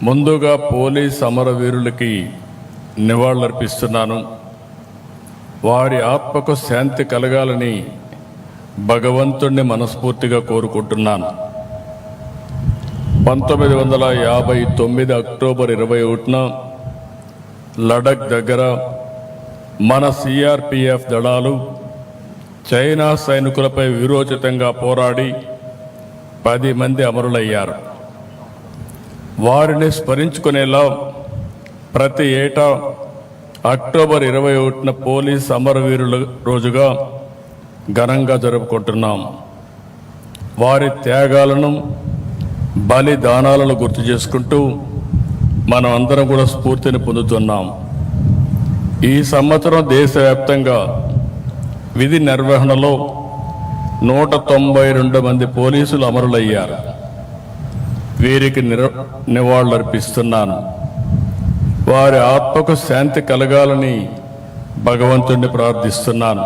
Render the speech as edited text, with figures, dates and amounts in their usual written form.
ముందుగా పోలీస్ అమరవీరులకి నివాళులర్పిస్తున్నాను. వారి ఆత్మకు శాంతి కలగాలని భగవంతుణ్ణి మనస్ఫూర్తిగా కోరుకుంటున్నాను. 1959 అక్టోబర్ 21న లడక్ దగ్గర మన సిఆర్పిఎఫ్ దళాలు చైనా సైనికులపై వీరోచితంగా పోరాడి 10 మంది అమరులయ్యారు. వారిని స్మరించుకునేలా ప్రతి ఏటా అక్టోబర్ 21న పోలీస్ అమరవీరుల రోజుగా ఘనంగా జరుపుకుంటున్నాం. వారి త్యాగాలను, బలిదానాలను గుర్తు చేసుకుంటూ మనం అందరం కూడా స్ఫూర్తిని పొందుతున్నాం. ఈ సంవత్సరం దేశవ్యాప్తంగా విధి నిర్వహణలో 192 మంది పోలీసులు అమరులయ్యారు. వీరికి నివాళులర్పిస్తున్నాను. వారి ఆత్మకు శాంతి కలగాలని భగవంతుణ్ణి ప్రార్థిస్తున్నాను.